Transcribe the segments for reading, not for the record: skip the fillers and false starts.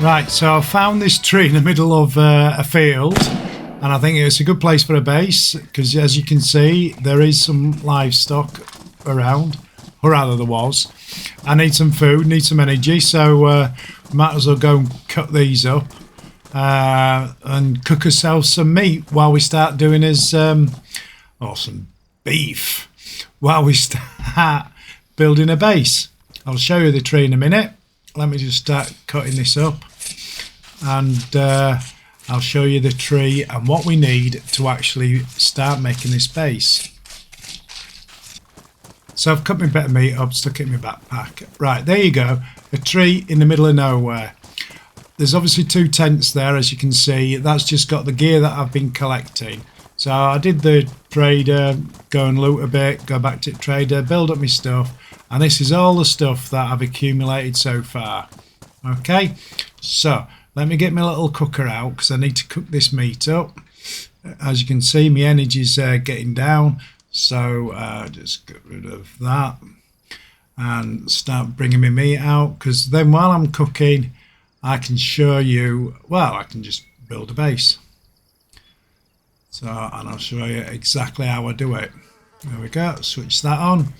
Right, so I found this tree in the middle of a field, and I think it's a good place for a base because, as you can see, there is some livestock around, or rather there was. I need some food, need some energy, so might as well go and cut these up and cook ourselves some meat while we start doing his some beef while we start building a base. I'll show you the tree in a minute. Let me just start cutting this up, and I'll show you the tree and what we need to actually start making this base. So I've cut my bit of meat up, stuck it in my backpack. Right, there you go. A tree in the middle of nowhere. There's obviously 2 tents there, as you can see. That's just got the gear that I've been collecting. So I did the trader, go and loot a bit, go back to the trader, build up my stuff. And this is all the stuff that I've accumulated so far. Okay, so let me get my little cooker out because I need to cook this meat up. As you can see, my energy's getting down. So just get rid of that and start bringing my meat out, because then while I'm cooking, I can show you, well, I can just build a base. So, and I'll show you exactly how I do it. There we go, switch that on.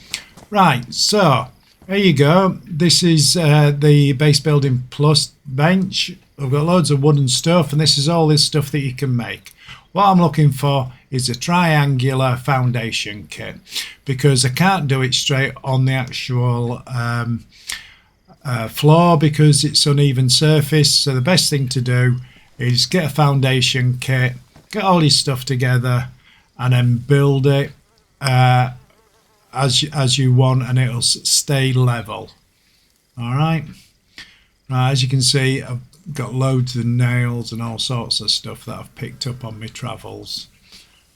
Right, so there you go. This is the base building plus bench. I've got loads of wooden stuff, and this is all this stuff that you can make. What I'm looking for is a triangular foundation kit, because I can't do it straight on the actual floor because it's uneven surface. So the best thing to do is get a foundation kit, get all your stuff together, and then build it as you want, and it'll stay level. All right. As you can see, I've got loads of nails and all sorts of stuff that I've picked up on my travels.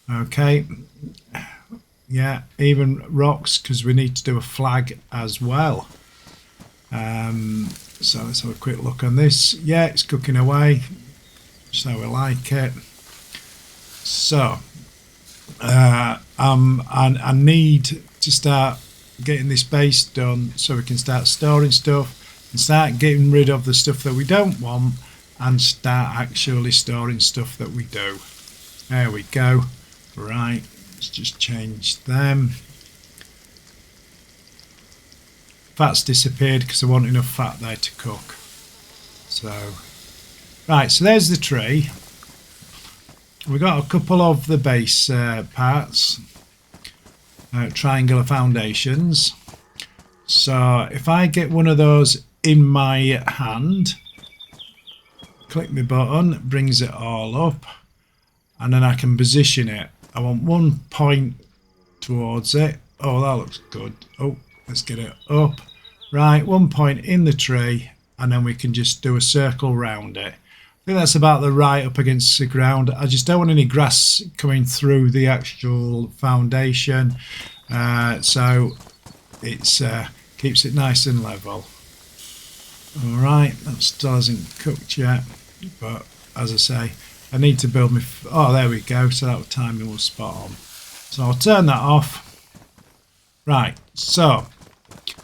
Okay, yeah, even rocks, because we need to do a flag as well. So let's have a quick look on this. Yeah, it's cooking away, so we like it. So I need to start getting this base done so we can start storing stuff and start getting rid of the stuff that we don't want and start actually storing stuff that we do. There we go. Right, let's just change them. Fat's disappeared because I want enough fat there to cook. So, right, so there's the tree. We've got a couple of the base parts, triangular foundations. So if I get one of those in my hand, click my button, it brings it all up, and then I can position it. I want 1 point towards it. Oh, that looks good. Oh, let's get it up. Right, 1 point in the tree, and then we can just do a circle round it. I think that's about the right up against the ground. I just don't want any grass coming through the actual foundation, so it's keeps it nice and level. All right, that still hasn't cooked yet, but as I say, I need to build my... Oh, there we go. So that timing was spot on. So I'll turn that off. Right, so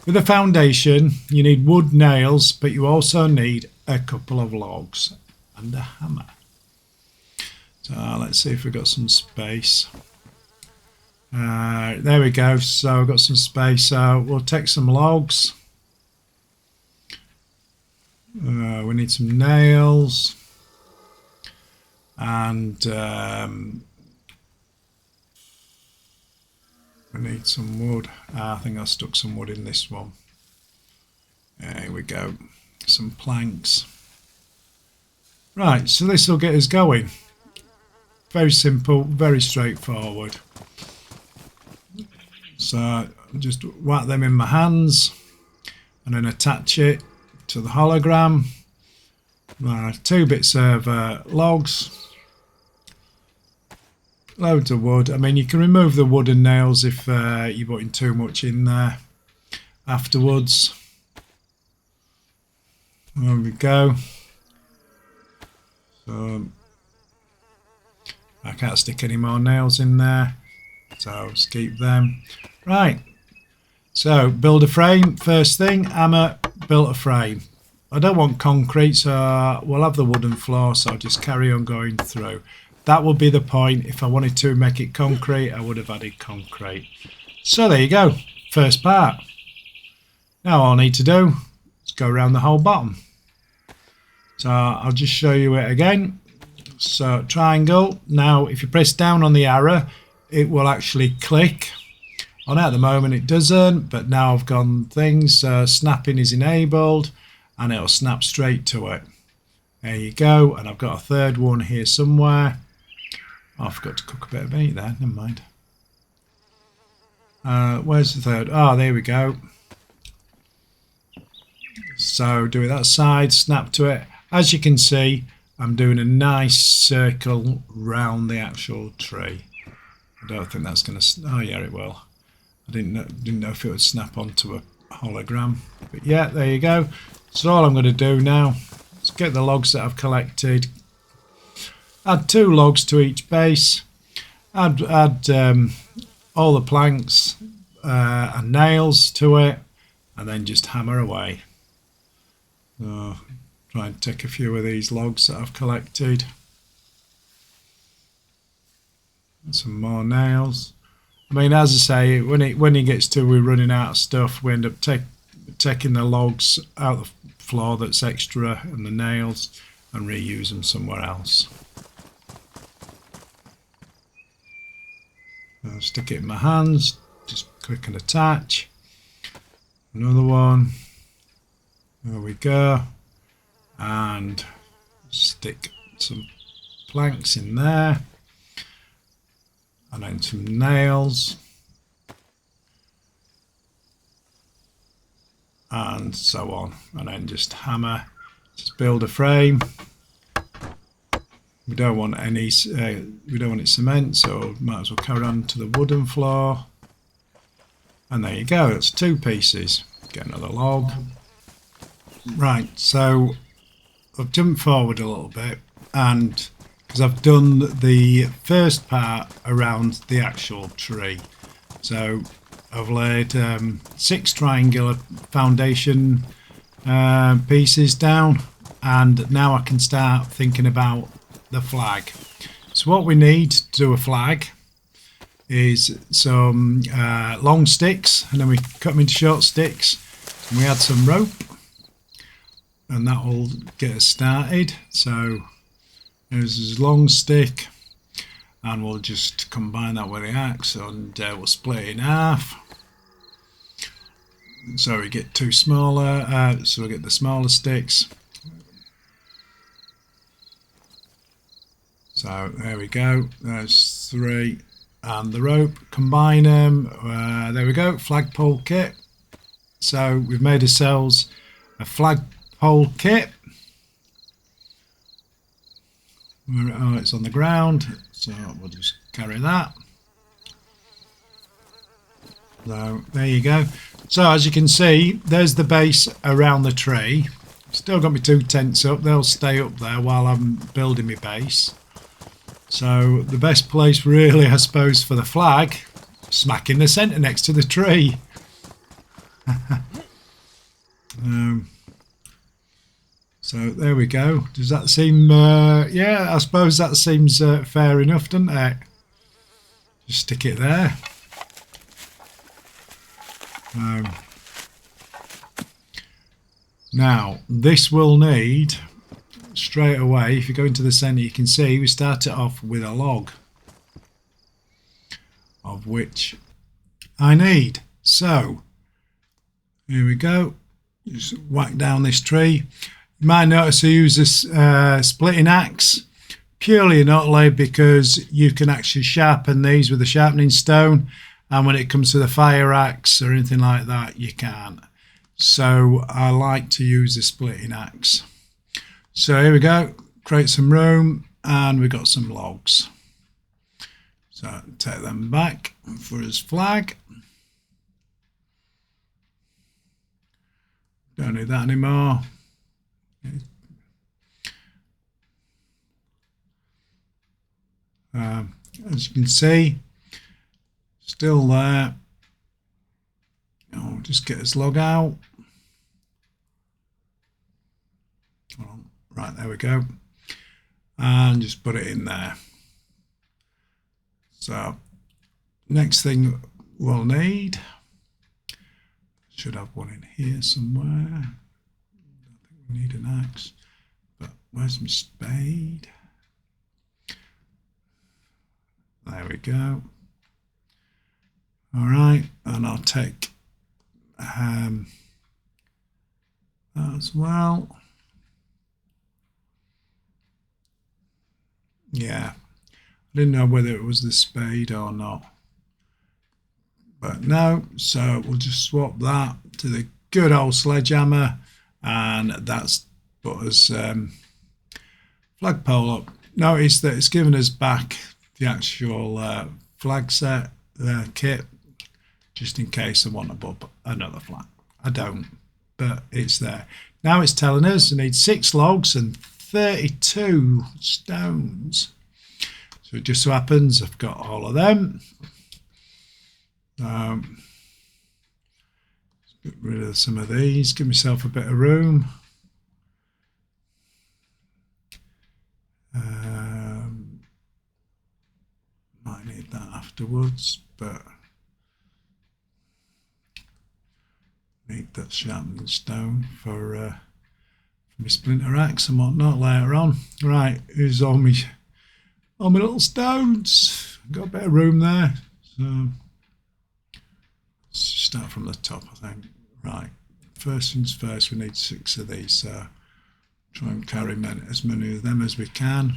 with the foundation, you need wood, nails, but you also need a couple of logs and a hammer. So let's see if we've got some space. There we go. So I've got some space. So we'll take some logs. We need some nails. And we need some wood. I think I stuck some wood in this one. There we go. Some planks. Right, so this will get us going. Very simple, very straightforward. So just whack them in my hands and then attach it to the hologram. 2 bits of logs. Loads of wood. I mean, you can remove the wood and nails if you're putting too much in there afterwards. There we go. So I can't stick any more nails in there, so let's keep them. Right, so build a frame. First thing, hammer, built a frame. I don't want concrete, so we'll have the wooden floor, so I'll just carry on going through. That would be the point. If I wanted to make it concrete, I would have added concrete. So there you go, first part. Now all I need to do is go around the whole bottom. So I'll just show you it again. So triangle. Now if you press down on the arrow, it will actually click. On at the moment it doesn't, but now I've gone things. Snapping is enabled, and it'll snap straight to it. There you go. And I've got a third one here somewhere. Oh, I forgot to cook a bit of meat there. Never mind. Where's the third? Oh, there we go. So do it that side, snap to it. As you can see, I'm doing a nice circle round the actual tree. I don't think that's going to... Oh yeah, it will. I didn't know if it would snap onto a hologram. But yeah, there you go. So all I'm going to do now is get the logs that I've collected. Add 2 logs to each base. Add all the planks and nails to it. And then just hammer away. So try and take a few of these logs that I've collected. And some more nails. I mean, as I say, when it gets to we're running out of stuff, we end up taking the logs out of the floor that's extra and the nails and reuse them somewhere else. I'll stick it in my hands, just click and attach. Another one. There we go. And stick some planks in there. And then some nails. And so on. And then just hammer. Just build a frame. We don't want any, we don't want it cement, so might as well carry on to the wooden floor. And there you go, it's 2 pieces. Get another log. Right, so I've jumped forward a little bit, and because I've done the first part around the actual tree. So I've laid 6 triangular foundation pieces down, and now I can start thinking about the flag. So what we need to do a flag is some long sticks, and then we cut them into short sticks, and we add some rope, and that will get us started. So there's this long stick, and we'll just combine that with the axe, and we'll split it in half. So we get 2 smaller, so we get the smaller sticks. So there we go, there's 3, and the rope, combine them, there we go, flagpole kit. So we've made ourselves a flagpole kit. Oh, it's on the ground, so we'll just carry that. So there you go. So as you can see, there's the base around the tree. Still got my 2 tents up, they'll stay up there while I'm building my base. So the best place really, I suppose, for the flag, smack in the centre next to the tree. So there we go. Does that seem, yeah, I suppose that seems fair enough, doesn't it? Just stick it there. Now, this will need... straight away, if you go into the centre, you can see we start it off with a log, of which I need. So here we go, just whack down this tree. You might notice I use this splitting axe purely and utterly because you can actually sharpen these with a sharpening stone, and when it comes to the fire axe or anything like that, you can't. So I like to use the splitting axe. So here we go, create some room, and we've got some logs. So take them back for his flag. Don't need that anymore. As you can see, still there. I'll just get his log out. Right, there we go. And just put it in there. So next thing we'll need, should have one in here somewhere. I think we need an axe, but where's my spade? There we go. All right, and I'll take that as well. Yeah, I didn't know whether it was the spade or not, but no, so we'll just swap that to the good old sledgehammer, and that's put us flagpole up. Notice that it's given us back the actual flag set kit, just in case I want to put another flag. I don't, but it's there. Now it's telling us we need 6 logs and 32 stones. So it just so happens I've got all of them. Get rid of some of these, give myself a bit of room. Might need that afterwards, but need that sharpening stone for my splinter axe and whatnot later on. Right, here's all my little stones. Got a bit of room there, so let's start from the top, I think. Right, first things first, we need 6 of these, so try and carry as many of them as we can.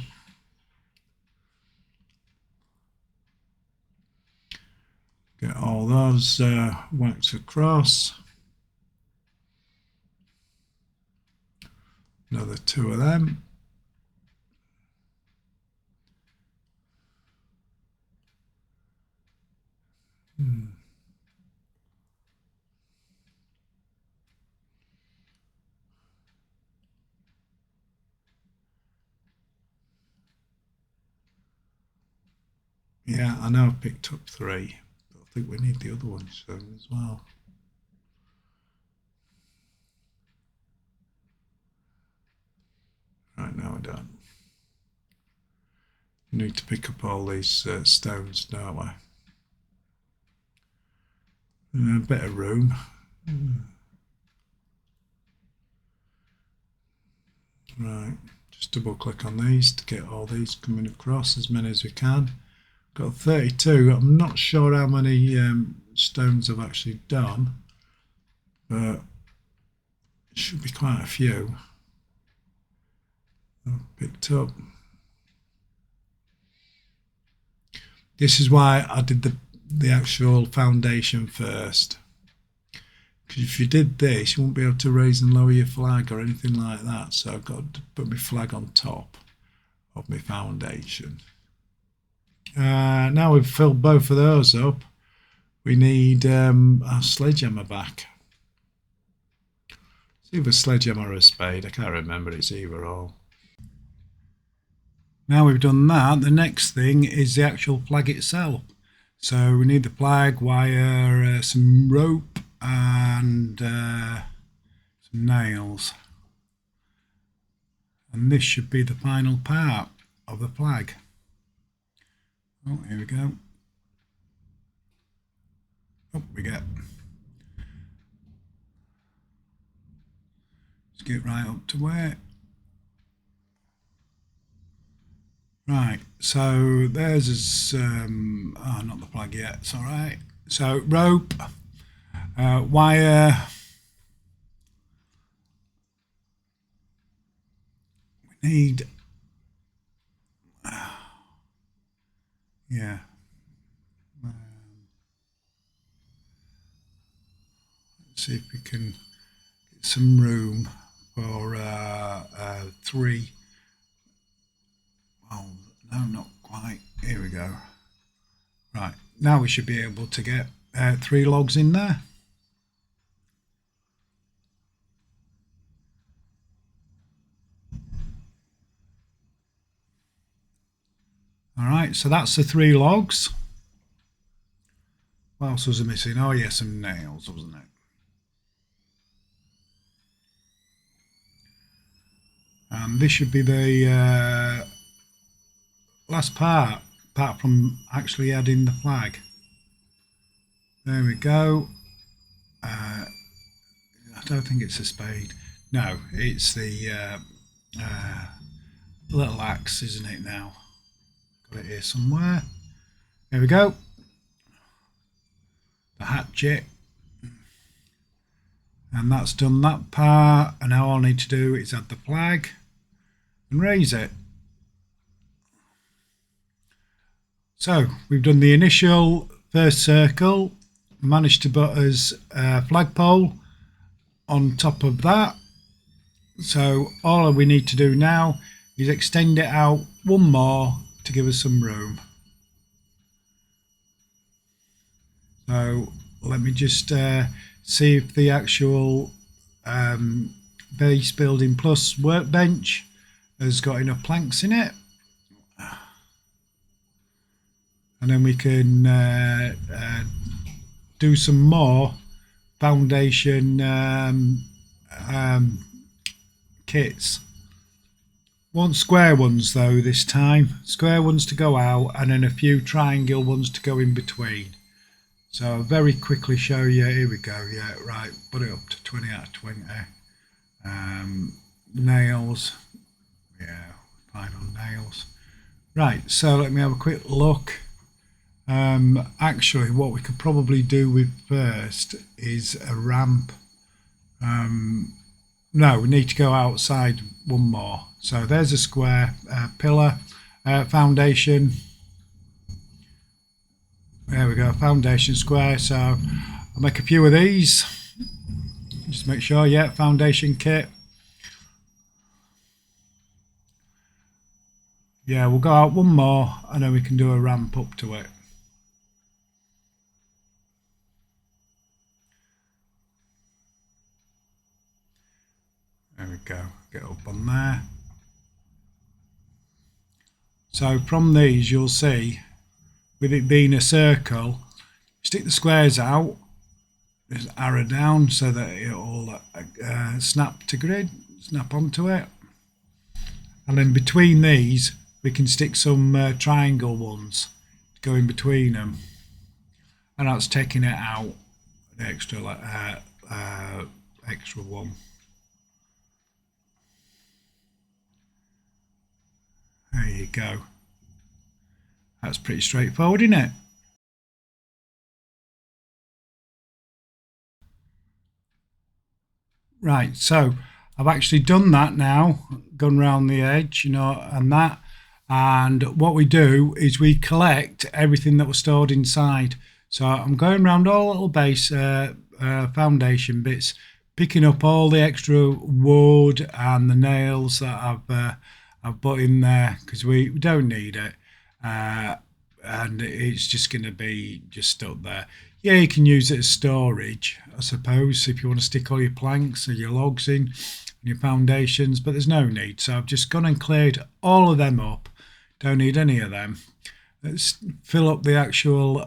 Get all those whacked across. Another 2 of them. Yeah, I know I've picked up 3, but I think we need the other one soon as well. Right, now we're done. We need to pick up all these stones, don't we? A bit of room. Right, just double click on these to get all these coming across, as many as we can. Got 32. I'm not sure how many stones I've actually done, but it should be quite a few I've picked up. This is why I did the actual foundation first, because if you did this you won't be able to raise and lower your flag or anything like that, so I've got to put my flag on top of my foundation. Now we've filled both of those up, we need our sledgehammer back. It's either a sledgehammer or a spade, I can't remember, it's either or. Now we've done that, the next thing is the actual flag itself. So we need the flag, wire, some rope and some nails. And this should be the final part of the flag. Oh, here we go. Up we get. Let's get right up to where. Right, so there's not the flag yet, it's all right. So rope, wire, we need, yeah, let's see if we can get some room for 3. Well, no, not quite. Here we go. Right, now we should be able to get 3 logs in there. All right, so that's the 3 logs. What else was I missing? Oh yeah, some nails, wasn't it? And this should be the last part, apart from actually adding the flag. There we go. I don't think it's a spade. No, it's the little axe, isn't it now? Got it here somewhere. There we go. The hatchet. And that's done that part. And now all I need to do is add the flag and raise it. So we've done the initial first circle, managed to put us a flagpole on top of that. So all we need to do now is extend it out one more to give us some room. So let me just see if the actual base building plus workbench has got enough planks in it. And then we can do some more foundation kits. Want square ones though this time. Square ones to go out and then a few triangle ones to go in between. So I'll very quickly show you. Here we go. Yeah, right. Put it up to 20 out of 20. Nails. Yeah, fine on nails. Right, so let me have a quick look. Actually, what we could probably do with first is a ramp. No, we need to go outside one more. So there's a square pillar foundation. There we go, foundation square. So I'll make a few of these. Just make sure, yeah, foundation kit. Yeah, we'll go out one more and then we can do a ramp up to it. There we go, get up on there. So from these you'll see, with it being a circle, stick the squares out, just arrow down so that it'll snap to grid, snap onto it. And then between these we can stick some triangle ones to go in between them. And that's taking it out, the extra one. There you go. That's pretty straightforward, isn't it? Right, so I've actually done that now, gone round the edge, you know, and that. And what we do is we collect everything that was stored inside. So I'm going around all little base foundation bits, picking up all the extra wood and the nails that I've put in there because we don't need it. And it's just going to be just stuck there. Yeah, you can use it as storage, I suppose, if you want to stick all your planks or your logs in and your foundations, but there's no need. So I've just gone and cleared all of them up. Don't need any of them. Let's fill up the actual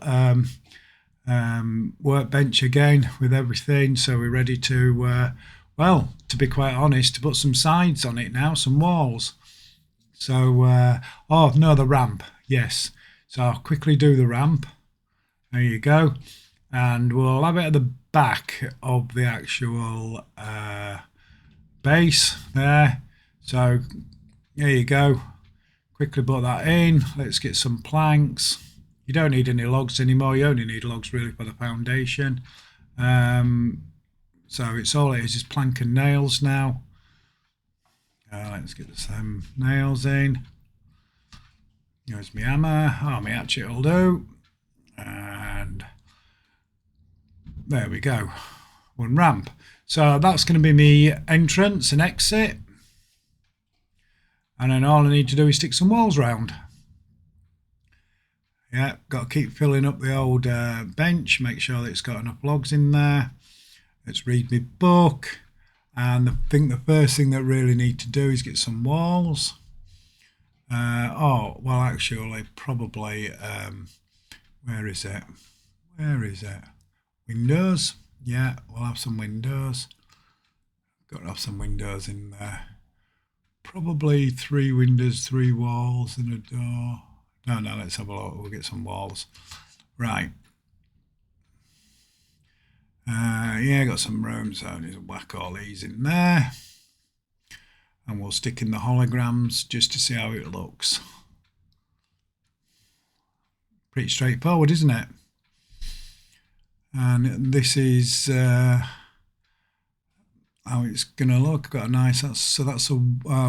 workbench again with everything. So we're ready to, well, to be quite honest, to put some sides on it now, some walls. So, oh no, the ramp, yes. So I'll quickly do the ramp. There you go. And we'll have it at the back of the actual base there. So there you go. Quickly put that in. Let's get some planks. You don't need any logs anymore. You only need logs really for the foundation. So it's all it is plank and nails now. Let's get some nails in. Here's my hammer. Oh, my hatchet will do. And there we go. One ramp. So that's going to be me entrance and exit. And then all I need to do is stick some walls round. Yeah, got to keep filling up the old bench. Make sure that it's got enough logs in there. Let's read my book. And I think the first thing that really need to do is get some walls. Oh, well, actually, probably, where is it? Where is it? Windows. Yeah, we'll have some windows. Got to have some windows in there. Probably 3 windows, 3 walls and a door. No, let's have a look. We'll get some walls. Right. Yeah, got some rooms, so just whack all these in there. And we'll stick in the holograms just to see how it looks. Pretty straightforward, isn't it? And this is how it's going to look. Got a nice, that's a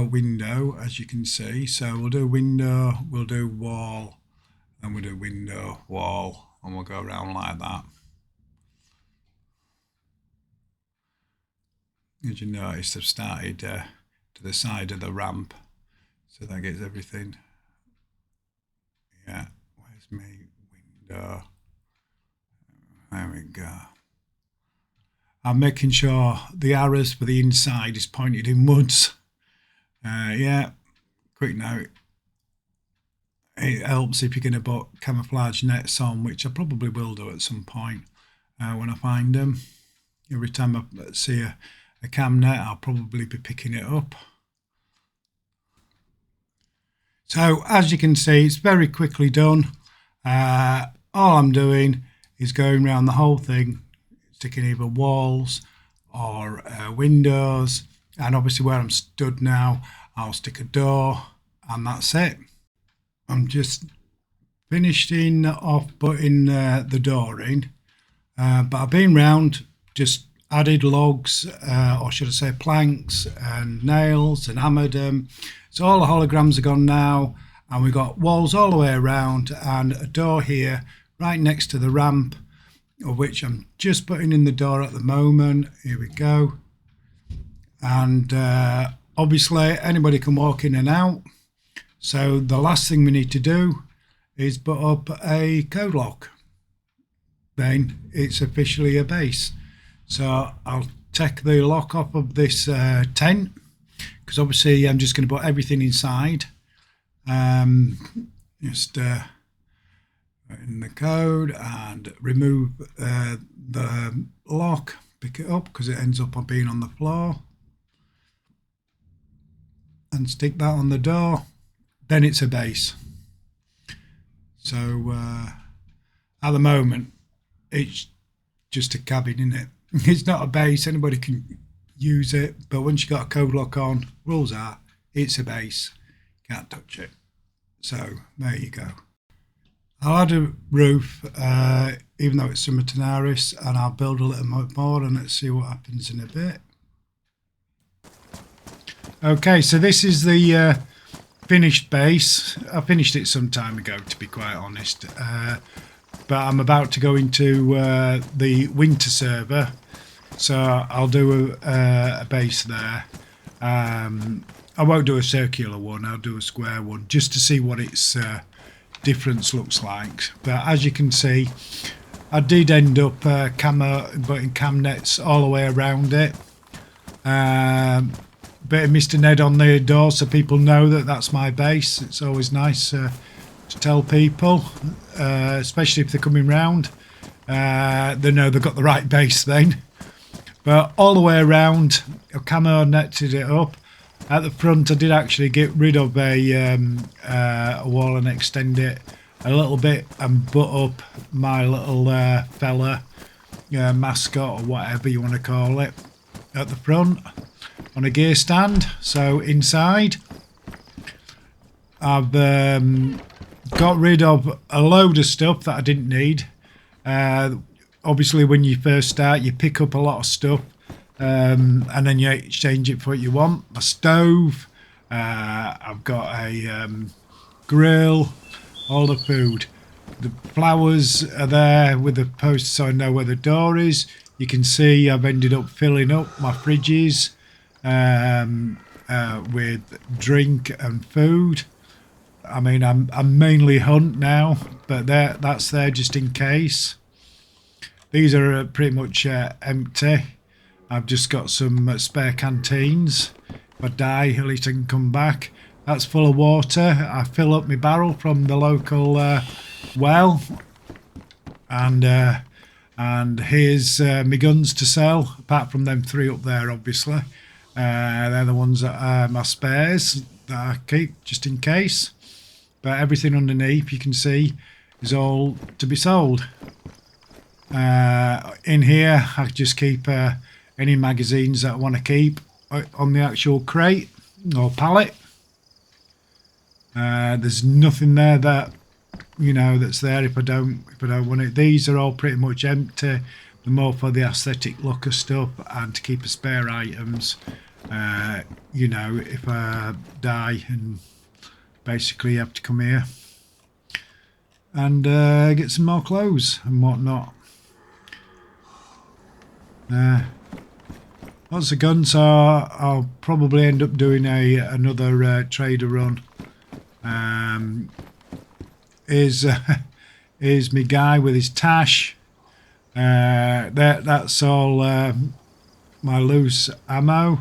window, as you can see. So we'll do window, we'll do wall, and we'll do window, wall, and we'll go around like that. As you notice, I've started to the side of the ramp, so that gets everything. Yeah, where's my window? There we go. I'm making sure the arrows for the inside is pointed inwards. Yeah, quick note. It helps if you're going to put camouflage nets on, which I probably will do at some point when I find them. Every time I see a cam net, I'll probably be picking it up. So as you can see, it's very quickly done. All I'm doing is going around the whole thing, sticking either walls or windows, and obviously where I'm stood now, I'll stick a door, and that's it. I'm just finishing off putting the door in, but I've been round, just added logs, or should I say planks and nails, and hammered them. So all the holograms are gone now, and we've got walls all the way around and a door here right next to the ramp, of which I'm just putting in the door at the moment. Here we go. And obviously anybody can walk in and out. So the last thing we need to do is put up a code lock. Then it's officially a base. So I'll take the lock off of this tent, because obviously I'm just going to put everything inside. Just in the code and remove the lock, pick it up because it ends up on being on the floor, and stick that on the door. Then it's a base. So at the moment it's just a cabin, isn't it? It's not a base, anybody can use it, but once you got a code lock on, rules are it's a base, can't touch it. So there you go. I'll add a roof, even though it's Summer Chernarus, and I'll build a little more, and let's see what happens in a bit. Okay, so this is the finished base. I finished it some time ago, to be quite honest, but I'm about to go into the winter server, so I'll do a base there. I won't do a circular one, I'll do a square one, just to see what its difference looks like. But as you can see, I did end up putting cam nets all the way around it. Bit of Mr. Ned on the door so people know that that's my base. It's always nice to tell people, especially if they're coming round. They know they've got the right base then. But all the way around, I camo netted it up. At the front, I did actually get rid of a wall and extend it a little bit and put up my little fella mascot, or whatever you want to call it, at the front on a gear stand. So inside, I've got rid of a load of stuff that I didn't need. Obviously, when you first start, you pick up a lot of stuff. And then you exchange it for what you want. A stove, I've got a grill, all the food. The flowers are there with the post so I know where the door is. You can see I've ended up filling up my fridges with drink and food. I mean, I'm mainly hunt now, but that's there just in case. These are pretty much empty. I've just got some spare canteens. If I die, at least I can come back. That's full of water. I fill up my barrel from the local well. And here's my guns to sell, apart from them 3 up there, obviously. They're the ones that are my spares that I keep just in case. But everything underneath, you can see, is all to be sold. In here, I just keep any magazines that I want to keep on the actual crate or pallet. There's nothing there that, you know, that's there if I don't want it. These are all pretty much empty. They're more for the aesthetic look of stuff and to keep a spare items. You know, if I die and basically have to come here and get some more clothes and whatnot. Lots of guns. So I'll probably end up doing another trader run. Is me guy with his tash. That's all my loose ammo.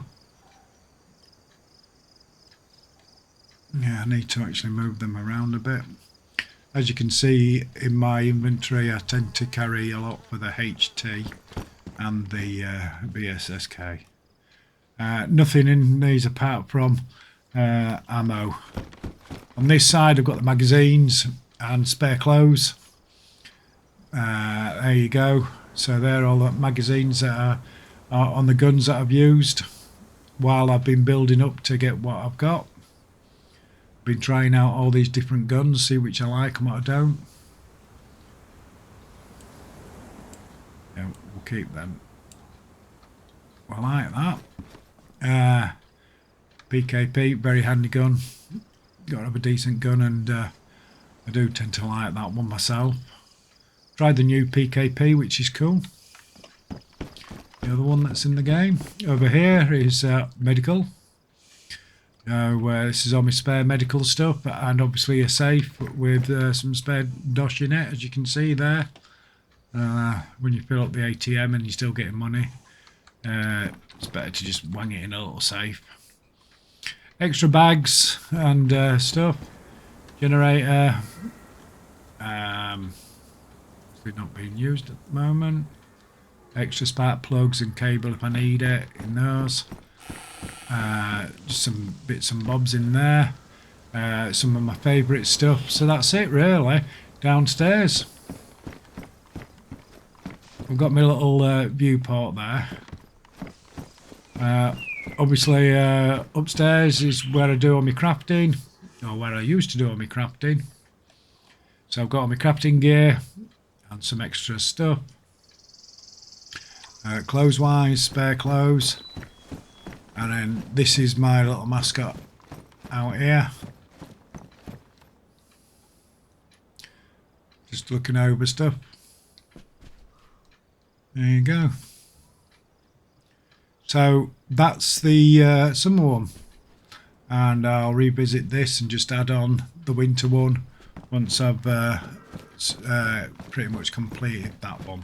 Yeah, I need to actually move them around a bit. As you can see in my inventory, I tend to carry a lot for the HT and the BSSK. Nothing in these apart from ammo. On this side I've got the magazines and spare clothes. There you go. So they're all the magazines that are on the guns that I've used while I've been building up to get what I've got. Been trying out all these different guns, see which I like and what I don't. Yeah, we'll keep them. I like that. PKP, very handy gun. Got to have a decent gun, and I do tend to like that one myself. Tried the new PKP, which is cool. The other one that's in the game over here is medical. This is all my spare medical stuff, and obviously a safe with some spare dosh in it, as you can see there. When you fill up the ATM and you're still getting money, it's better to just wang it in a little safe. Extra bags and stuff. Generator. It's not being used at the moment. Extra spark plugs and cable if I need it in those. Just some bits and bobs in there. Some of my favourite stuff. So that's it really. Downstairs. I've got my little viewport there. Obviously upstairs is where I do all my crafting, or where I used to do all my crafting. So I've got all my crafting gear and some extra stuff. Clothes wise, spare clothes. And then this is my little mascot out here. Just looking over stuff. There you go. So that's the summer one. And I'll revisit this and just add on the winter one once I've pretty much completed that one.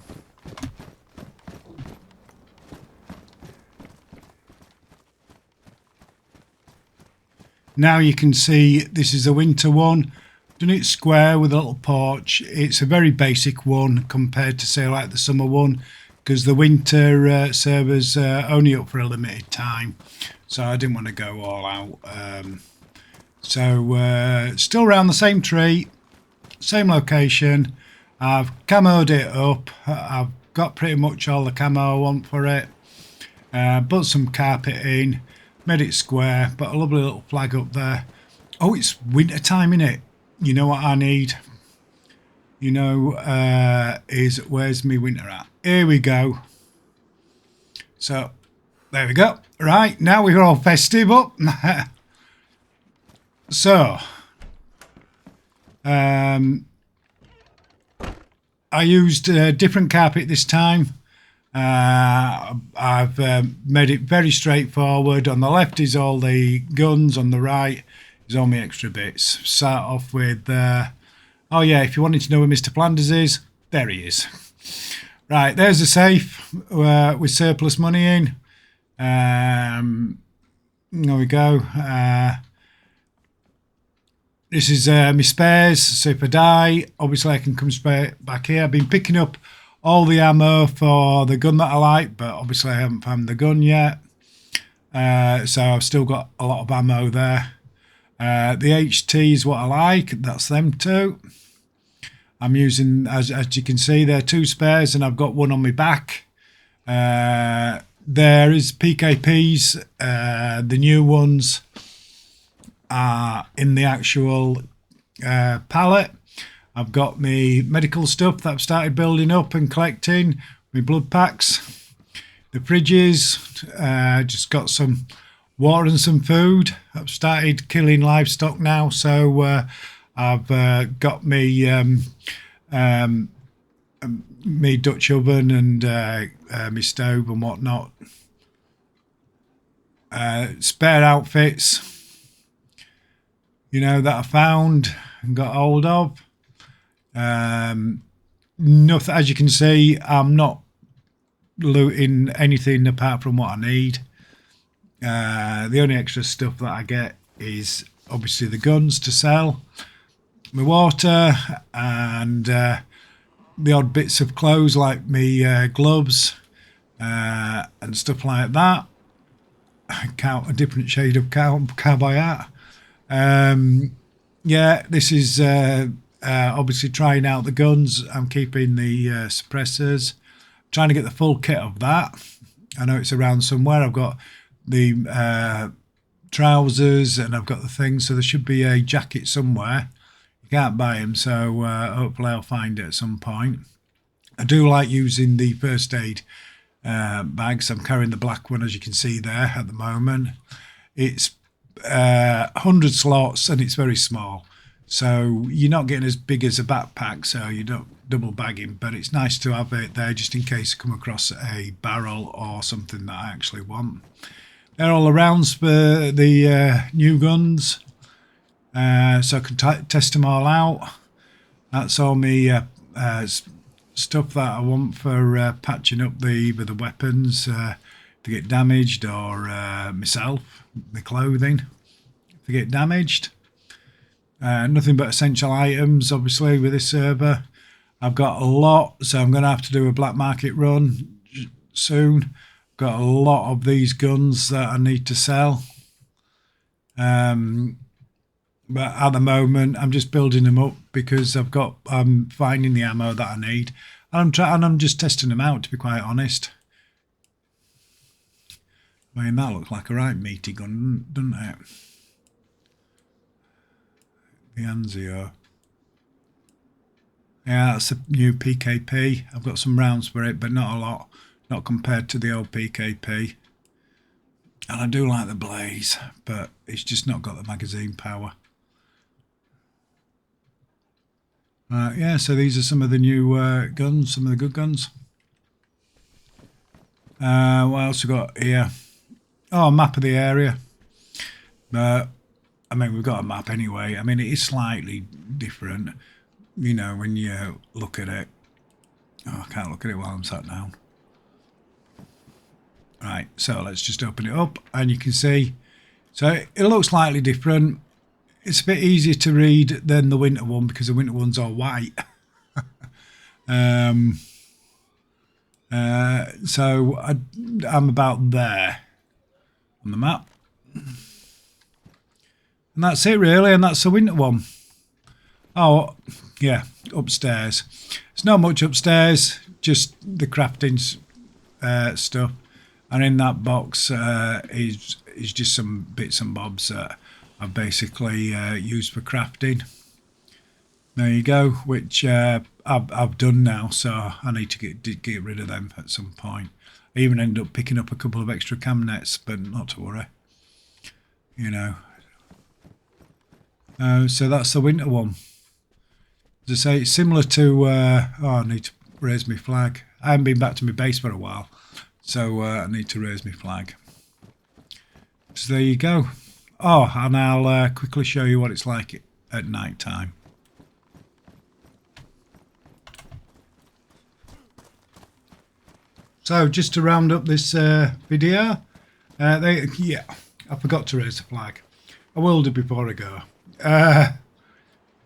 Now you can see this is a winter one. Done it square with a little porch. It's a very basic one compared to say like the summer one, because the winter server's only up for a limited time, so I didn't want to go all out. Still around the same tree, same location. I've camoed it up. I've got pretty much all the camo I want for it. Put some carpet in. Made it square, but a lovely little flag up there. Oh, it's winter time, innit? You know what I need? You know, is where's me winter at? Here we go. So, there we go. Right, now we're all festive up. So, I used a different carpet this time. I've made it very straightforward. On the left is all the guns, on the right is all my extra bits. Start off with, oh yeah, if you wanted to know where Mr. Flanders is, there he is. Right, there's a safe with surplus money in. There we go. This is my spares, so if I die, obviously I can come straight back here. I've been picking up all the ammo for the gun that I like, but obviously I haven't found the gun yet. So I've still got a lot of ammo there. The HT is what I like. That's them two. I'm using, as you can see, there are 2 spares and I've got one on my back. There is PKPs. The new ones are in the actual pallet. I've got my medical stuff that I've started building up and collecting. My blood packs. The fridges. Just got some water and some food. I've started killing livestock now, so I've got me me Dutch oven and my stove and whatnot. Spare outfits, you know, that I found and got hold of. Nothing, as you can see, I'm not looting anything apart from what I need. The only extra stuff that I get is obviously the guns to sell, my water, and the odd bits of clothes like me gloves and stuff like that. A different shade of cowboy hat. Yeah, this is obviously trying out the guns. I'm keeping the suppressors, trying to get the full kit of that. I know it's around somewhere. I've got the trousers and I've got the things, so there should be a jacket somewhere. You can't buy them, so hopefully I'll find it at some point. I do like using the first aid bags. I'm carrying the black one, as you can see there at the moment. It's 100 slots and it's very small, so you're not getting as big as a backpack, so you don't double bagging, but it's nice to have it there just in case I come across a barrel or something that I actually want. They're all the rounds for the new guns, so I can test them all out. That's all me stuff that I want for patching up either the weapons to get damaged, or myself, the clothing to get damaged. Nothing but essential items, obviously, with this server. I've got a lot, so I'm going to have to do a black market run soon. Got a lot of these guns that I need to sell. But at the moment, I'm just building them up because I'm finding the ammo that I need, and I'm just testing them out, to be quite honest. I mean, that looks like a right meaty gun, doesn't it? The Anzio. Yeah, that's a new PKP. I've got some rounds for it, but not a lot. Not compared to the old PKP. And I do like the Blaze, but it's just not got the magazine power. Yeah, so these are some of the new guns, some of the good guns. What else we got here? Oh, a map of the area. I mean, we've got a map anyway. I mean, it is slightly different, you know, when you look at it. Oh, I can't look at it while I'm sat down. Right, so let's just open it up and you can see. So it looks slightly different. It's a bit easier to read than the winter one because the winter one's all white. So I'm about there on the map. And that's it really, and that's the winter one. Oh, yeah, upstairs. There's not much upstairs, just the crafting stuff. And in that box is just some bits and bobs that I've basically used for crafting. There you go, which I've done now, so I need to get rid of them at some point. I even end up picking up a couple of extra cam nets, but not to worry. You know. So that's the winter one. As I say, it's similar to... oh, I need to raise my flag. I haven't been back to my base for a while, so I need to raise my flag. So there you go. Oh, and I'll quickly show you what it's like at night time. So just to round up this video, yeah, I forgot to raise the flag. I will do before I go.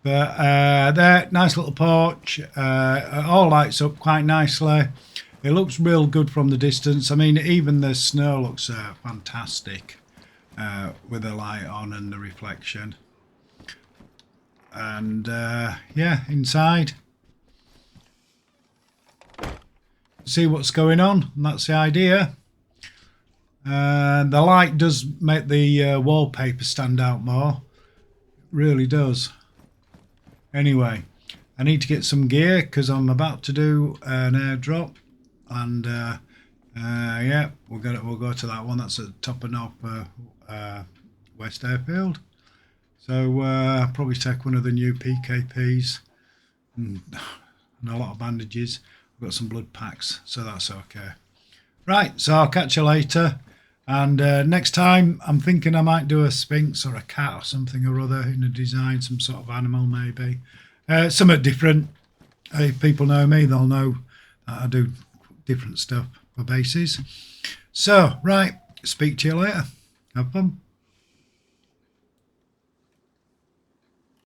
But there, nice little porch. It all lights up quite nicely. It looks real good from the distance. I mean, even the snow looks fantastic with the light on and the reflection. And yeah, inside, see what's going on, and that's the idea. The light does make the wallpaper stand out more. It really does. Anyway, I need to get some gear because I'm about to do an airdrop, and yeah, we'll go to that one. That's at the top of North West Airfield. So I'll probably take one of the new PKPs and a lot of bandages. I've got some blood packs, so that's okay. Right, so I'll catch you later. And next time, I'm thinking I might do a sphinx or a cat or something or other in a design, some sort of animal maybe. Something different. If people know me, they'll know that I do different stuff for bases. So, right, speak to you later. Have fun.